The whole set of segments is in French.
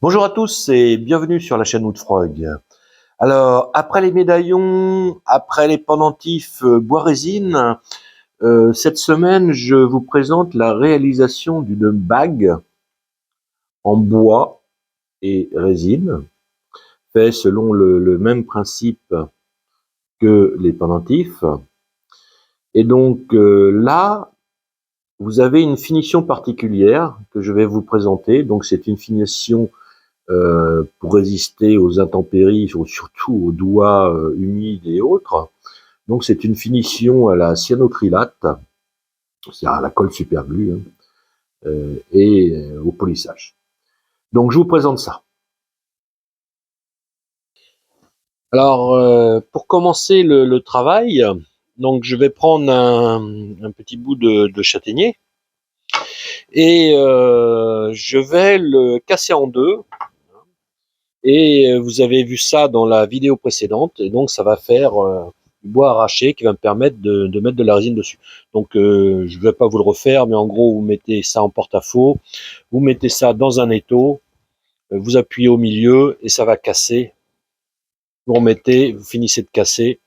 Bonjour à tous et bienvenue sur la chaîne Woodfrog. Alors, après les médaillons, après les pendentifs bois résine, cette semaine, je vous présente la réalisation d'une bague en bois et résine, fait selon le même principe que les pendentifs. Et donc là, vous avez une finition particulière que je vais vous présenter. Donc c'est une finition pour résister aux intempéries, surtout aux doigts humides et autres. Donc c'est une finition à la cyanocrylate, c'est-à-dire à la colle superglue, et au polissage. Donc je vous présente ça. Alors pour commencer le travail, donc je vais prendre un petit bout de châtaignier et je vais le casser en deux. Et vous avez vu ça dans la vidéo précédente, et donc ça va faire du bois arraché qui va me permettre de mettre de la résine dessus. Donc je ne vais pas vous le refaire, mais en gros vous mettez ça en porte-à-faux, vous mettez ça dans un étau, vous appuyez au milieu et ça va casser. Vous remettez, vous finissez de casser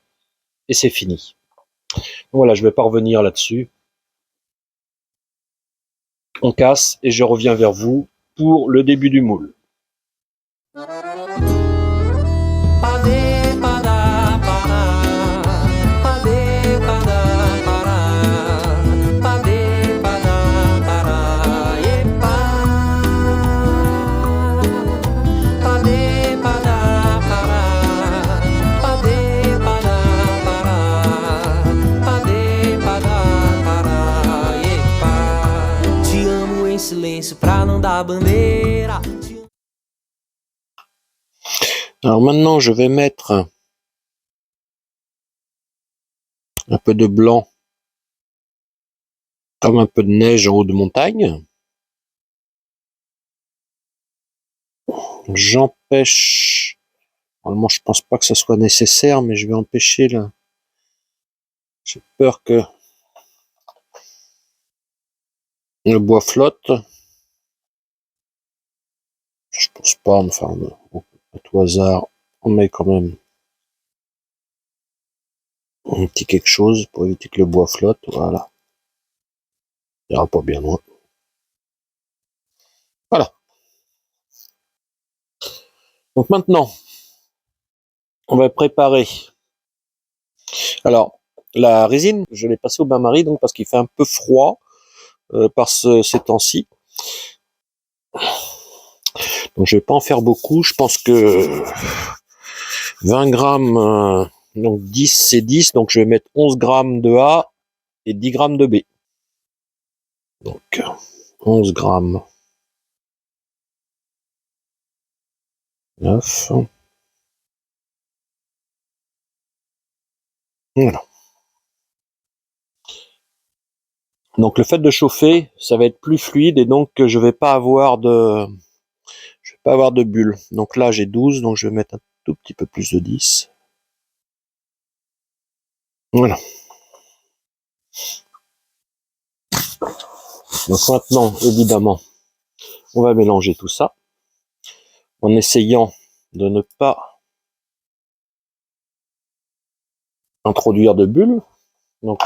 et c'est fini. Donc, voilà, je ne vais pas revenir là-dessus. On casse et je reviens vers vous pour le début du moule. Alors maintenant, je vais mettre un peu de blanc, comme un peu de neige en haut de montagne. J'empêche, normalement je pense pas que ce soit nécessaire, mais je vais empêcher là. J'ai peur que le bois flotte. Je pense pas, enfin, à tout hasard, on met quand même un petit quelque chose pour éviter que le bois flotte, voilà. Il ira pas bien loin. Voilà. Donc maintenant, on va préparer. Alors, la résine, je l'ai passée au bain-marie, donc parce qu'il fait un peu froid ces temps-ci. Donc je vais pas en faire beaucoup, je pense que 20 grammes, donc 10 c'est 10, donc je vais mettre 11 grammes de A et 10 grammes de B. Donc 11 grammes. 9. Voilà. Donc le fait de chauffer, ça va être plus fluide et donc je vais pas avoir de bulles. Donc là j'ai 12, donc je vais mettre un tout petit peu plus de 10. Voilà. Donc maintenant, évidemment, on va mélanger tout ça en essayant de ne pas introduire de bulles. Donc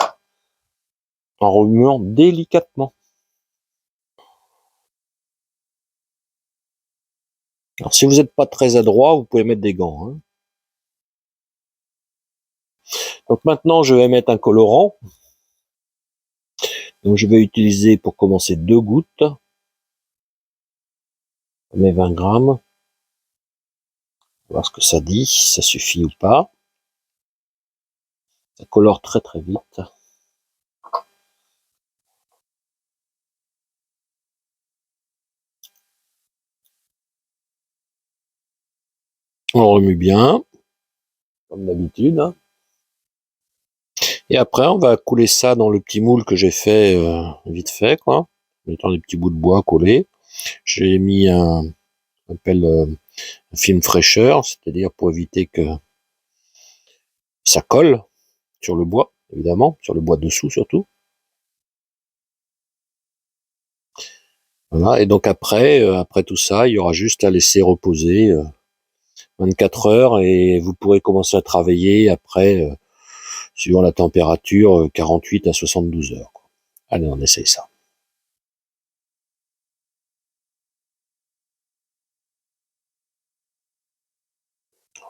en remuant délicatement. Alors si vous n'êtes pas très adroit, vous pouvez mettre des gants. Hein. Donc maintenant, je vais mettre un colorant. Donc je vais utiliser pour commencer 2 gouttes. Je mets 20 grammes. On va voir ce que ça dit, si ça suffit ou pas. Ça colore très très vite. On remue bien, comme d'habitude. Et après, on va couler ça dans le petit moule que j'ai fait vite fait, quoi. En mettant des petits bouts de bois collés. J'ai mis un film fraîcheur, c'est-à-dire pour éviter que ça colle sur le bois, évidemment, sur le bois dessous surtout. Voilà, et donc après tout ça, il y aura juste à laisser reposer 24 heures et vous pourrez commencer à travailler après, suivant la température, 48 à 72 heures, quoi. Allez, on essaye ça.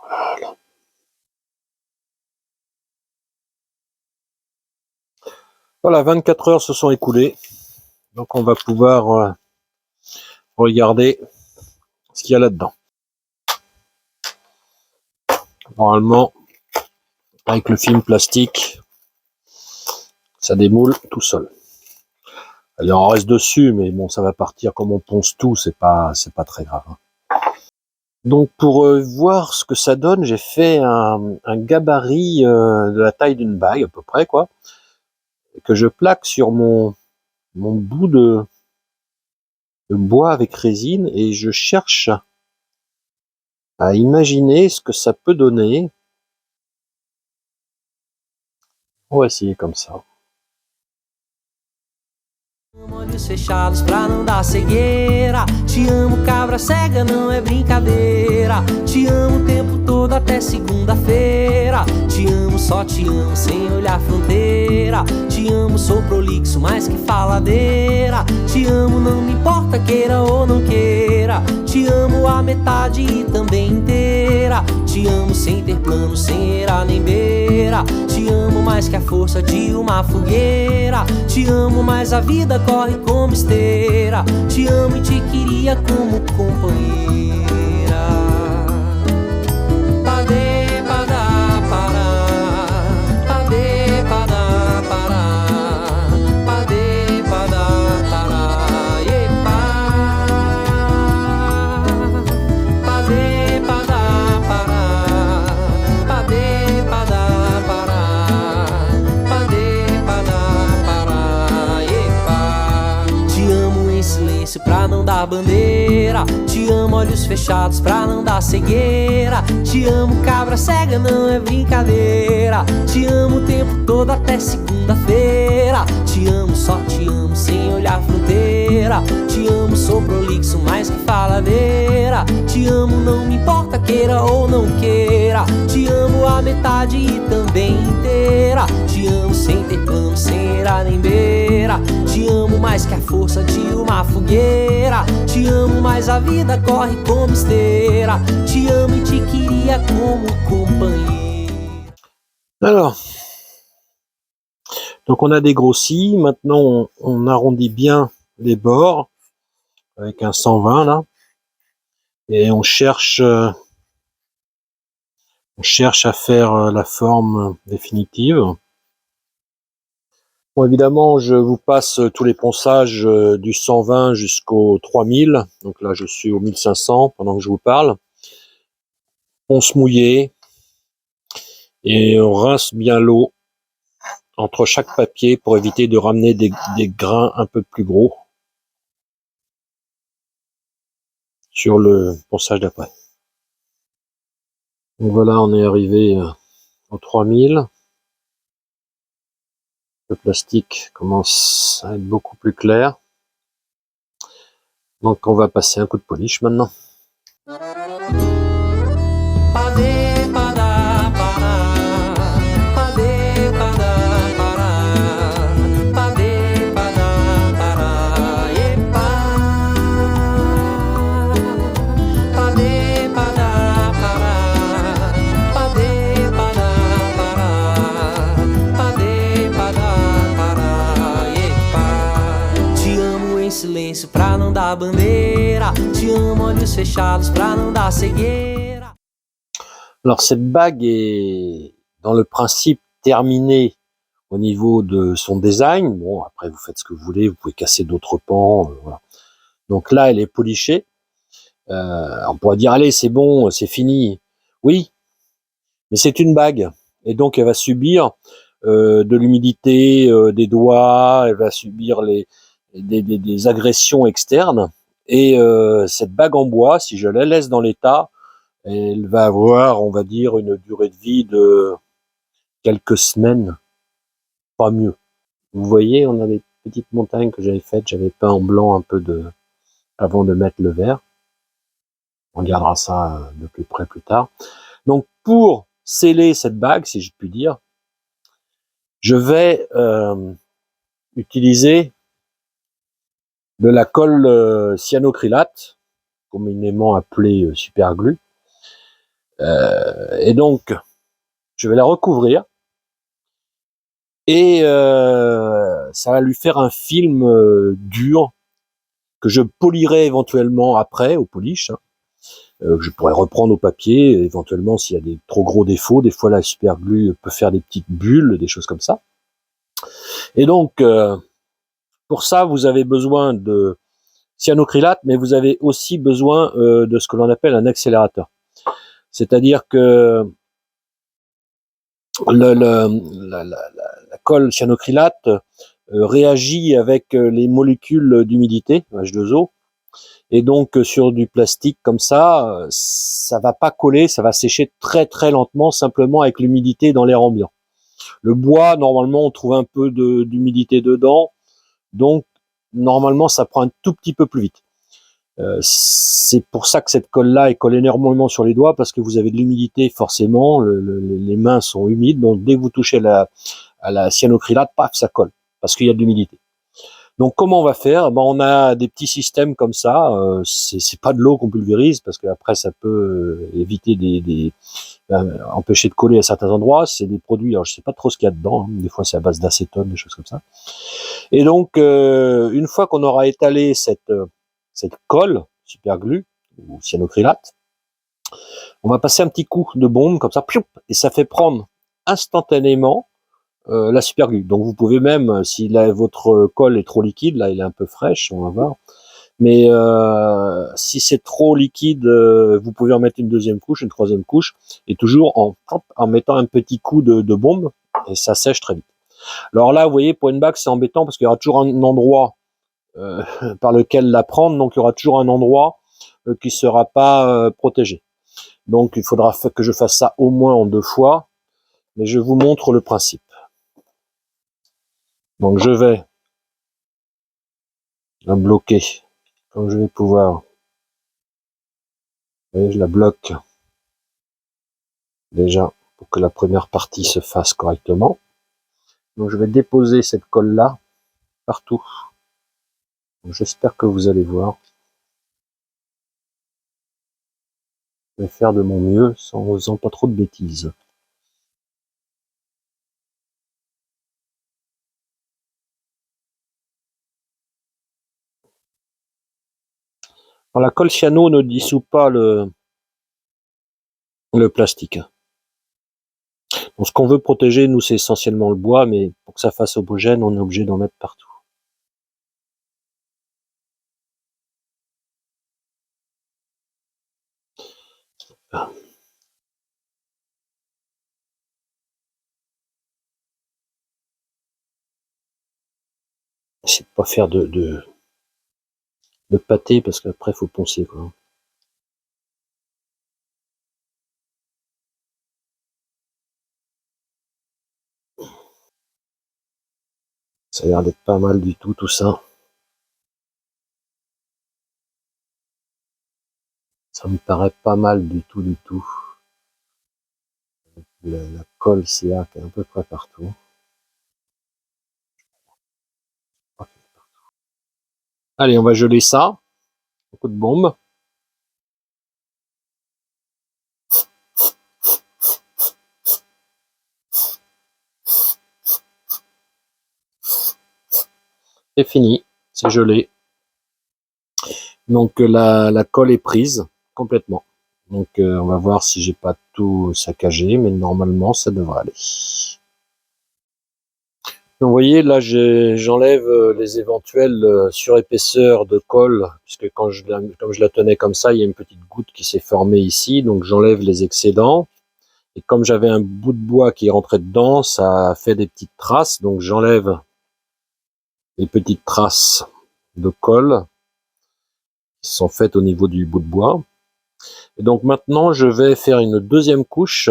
Voilà. Voilà, 24 heures se sont écoulées, donc on va pouvoir regarder ce qu'il y a là-dedans. Normalement, avec le film plastique, ça démoule tout seul. Il en reste dessus, mais bon, ça va partir comme on ponce tout, c'est pas très grave, hein. Donc pour voir ce que ça donne, j'ai fait un gabarit de la taille d'une bague à peu près, quoi, que je plaque sur mon bout de bois avec résine et je cherche à imaginer ce que ça peut donner. On va essayer comme ça. Olhos fechados pra não dar cegueira. Te amo, cabra cega, não é brincadeira. Te amo o tempo todo até segunda-feira. Te amo, só te amo, sem olhar fronteira. Te amo, sou prolixo, mais que faladeira. Te amo, não me importa, queira ou não queira. Te amo a metade e também inteira. Te amo sem ter plano, sem era nem beira. Te amo mais que a força de uma fogueira. Te amo mais a vida corre como esteira. Te amo e te queria como companheira. Padê, padá, pará. Padê, padá, pará. Padê, padá, pará. Epa. Padê, padá, pará. Padê, padá, pará. Padê, padá, pará. Epa. Te amo em silêncio pra não dar bandeira. Te amo olhos fechados pra não dar cegueira. Te amo cabra cega, não é brincadeira. Te amo o tempo todo até segunda-feira. Te amo, só te amo, sem olhar fronteira. Te amo, sou prolixo, mais que faladeira. Te amo, não me importa, queira ou não queira. Te amo a metade e também inteira. Te amo sem ter plano, sem era nem beira. Te amo mais que a força de uma fogueira. Te amo mais a vida corre como esteira. Te amo e te queria como companheira. Alors, donc on a dégrossi, maintenant on arrondit bien les bords avec un 120 là, et on cherche à faire la forme définitive. Bon, évidemment, je vous passe tous les ponçages du 120 jusqu'au 3000. Donc là, je suis au 1500 pendant que je vous parle. Ponce mouillée. Et on rince bien l'eau entre chaque papier pour éviter de ramener des grains un peu plus gros sur le ponçage d'après. Donc voilà, on est arrivé au 3000. Le plastique commence à être beaucoup plus clair. Donc on va passer un coup de polish maintenant. Padê, padá, pará. Padê, padá, pará. Padê, padá, pará. Epa. Padê, padá, pará. Padê, padá, pará. Padê, padá, pará. Epa. Te amo em silêncio pra não dar bandeira. Te amo olhos fechados pra não dar cegueira. Alors cette bague est dans le principe terminée au niveau de son design. Bon, après vous faites ce que vous voulez, vous pouvez casser d'autres pans, voilà. Donc là, elle est polichée. On pourrait dire, allez, c'est bon, c'est fini. Oui, mais c'est une bague. Et donc elle va subir de l'humidité des doigts, elle va subir des agressions externes. Et cette bague en bois, si je la laisse dans l'état, elle va avoir, on va dire, une durée de vie de quelques semaines, pas mieux. Vous voyez, on a des petites montagnes que j'avais faites, j'avais peint en blanc un peu de avant de mettre le verre. On regardera ça de plus près plus tard. Donc pour sceller cette bague, si je puis dire, je vais utiliser de la colle cyanocrylate, communément appelée superglue. Et donc, je vais la recouvrir et ça va lui faire un film dur que je polirai éventuellement après au polish. Je pourrais reprendre au papier, éventuellement s'il y a des trop gros défauts. Des fois, la superglue peut faire des petites bulles, des choses comme ça. Et donc, pour ça, vous avez besoin de cyanocrylate, mais vous avez aussi besoin de ce que l'on appelle un accélérateur. C'est-à-dire que la colle cyanocrylate réagit avec les molécules d'humidité, H2O, et donc sur du plastique comme ça va pas coller, ça va sécher très très lentement, simplement avec l'humidité dans l'air ambiant. Le bois, normalement, on trouve un peu d'humidité dedans, donc normalement, ça prend un tout petit peu plus vite. C'est pour ça que cette colle-là, elle colle énormément sur les doigts, parce que vous avez de l'humidité forcément, les mains sont humides, donc dès que vous touchez à la cyanocrylate, paf, ça colle, parce qu'il y a de l'humidité. Donc comment on va faire? Ben, on a des petits systèmes comme ça, c'est pas de l'eau qu'on pulvérise, parce qu'après ça peut éviter empêcher de coller à certains endroits. C'est des produits, alors je sais pas trop ce qu'il y a dedans, hein. Des fois c'est à base d'acétone, des choses comme ça. Et donc une fois qu'on aura étalé cette colle superglue ou cyanocrylate, on va passer un petit coup de bombe comme ça, et ça fait prendre instantanément la superglue. Donc vous pouvez même, si votre colle est trop liquide, là il est un peu fraîche, on va voir, mais si c'est trop liquide, vous pouvez en mettre une deuxième couche, une troisième couche, et toujours en mettant un petit coup de bombe, et ça sèche très vite. Alors là, vous voyez, pour une bague, c'est embêtant parce qu'il y aura toujours un endroit par lequel la prendre, donc il y aura toujours un endroit qui sera pas protégé. Donc il faudra que je fasse ça au moins en 2 fois, mais je vous montre le principe. Donc je vais la bloquer comme je vais pouvoir. Vous voyez, je la bloque déjà pour que la première partie se fasse correctement. Donc je vais déposer cette colle là partout. J'espère que vous allez voir. Je vais faire de mon mieux sans faisant pas trop de bêtises. Alors, la colle cyano ne dissout pas le plastique. Donc, ce qu'on veut protéger, nous, c'est essentiellement le bois, mais pour que ça fasse homogène, on est obligé d'en mettre partout. C'est de pas faire de pâté, parce qu'après, il faut poncer, quoi. Ça a l'air d'être pas mal du tout ça. Ça me paraît pas mal du tout. La colle CA qui est à peu près partout. Allez, on va geler ça. Beaucoup de bombes. C'est fini, c'est gelé. Donc la colle est prise complètement. Donc on va voir si j'ai pas tout saccagé, mais normalement ça devrait aller. Donc, vous voyez, là j'enlève les éventuelles surépaisseurs de colle, puisque comme je la tenais comme ça, il y a une petite goutte qui s'est formée ici, donc j'enlève les excédents. Et comme j'avais un bout de bois qui est rentré dedans, ça a fait des petites traces, donc j'enlève les petites traces de colle qui sont faites au niveau du bout de bois. Et donc maintenant, je vais faire une deuxième couche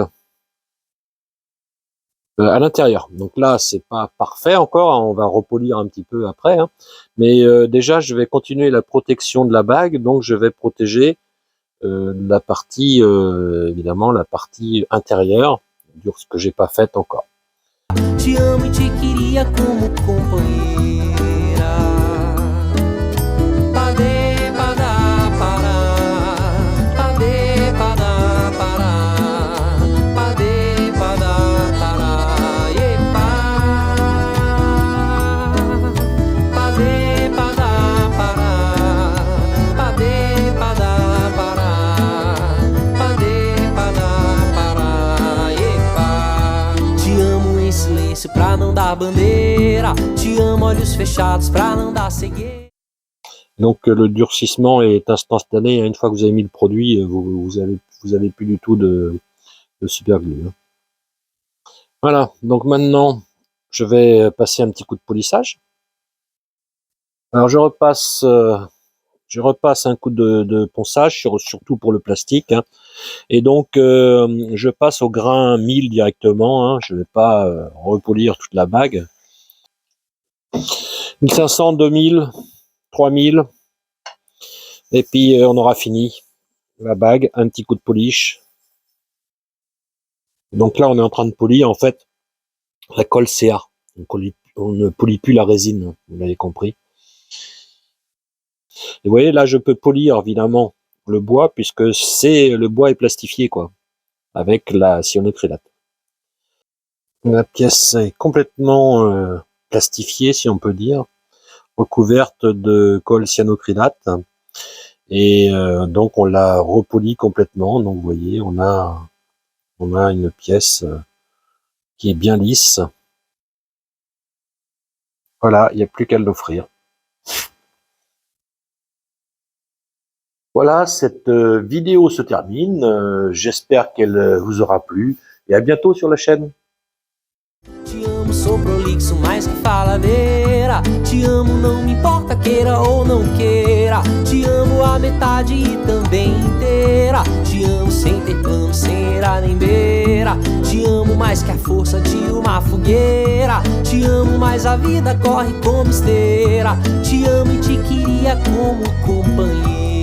à l'intérieur. Donc là, c'est pas parfait encore, hein, on va repolir un petit peu après, hein. Mais déjà, je vais continuer la protection de la bague, donc je vais protéger la partie, évidemment, la partie intérieure, ce que j'ai pas faite encore. Te amo e te queria como companheira. Padê, padá, pará. Padê, padá, pará. Padê, padá, pará. Epa. Padê, padá, pará. Padê, padá, pará. Padê, padá, pará. Epa. Te amo em silêncio pra não dar bandeira. Te amo olhos fechados pra não dar cegueira. Donc le durcissement est instantané, hein. Une fois que vous avez mis le produit, vous avez plus du tout de super glue, hein. Voilà, donc maintenant je vais passer un petit coup de polissage. Alors je repasse un coup de ponçage, surtout pour le plastique, hein. Et donc je passe au grain 1000 directement, hein. Je ne vais pas repolir toute la bague. 1500, 2000, 3000, et puis on aura fini la bague, un petit coup de polish. Donc là on est en train de polir en fait la colle CA. On ne polit plus la résine, hein, vous l'avez compris. Et vous voyez, là, je peux polir, évidemment, le bois, puisque le bois est plastifié, quoi, avec la cyanocrylate. La pièce est complètement plastifiée, si on peut dire, recouverte de colle cyanocrylate. Et donc, on l'a repolie complètement. Donc, vous voyez, on a une pièce qui est bien lisse. Voilà, il n'y a plus qu'à l'offrir. Voilà, cette vidéo se termine. J'espère qu'elle vous aura plu. Et à bientôt sur la chaîne. Te amo, sou prolixo, mais que faladeira. Te amo, não me importa, queira ou não queira. Te amo a metade e também inteira. Te amo sem ter plano, sem era nem beira. Te amo mais que a força de uma fogueira. Te amo mais a vida corre como esteira. Te amo e te queria como companheira.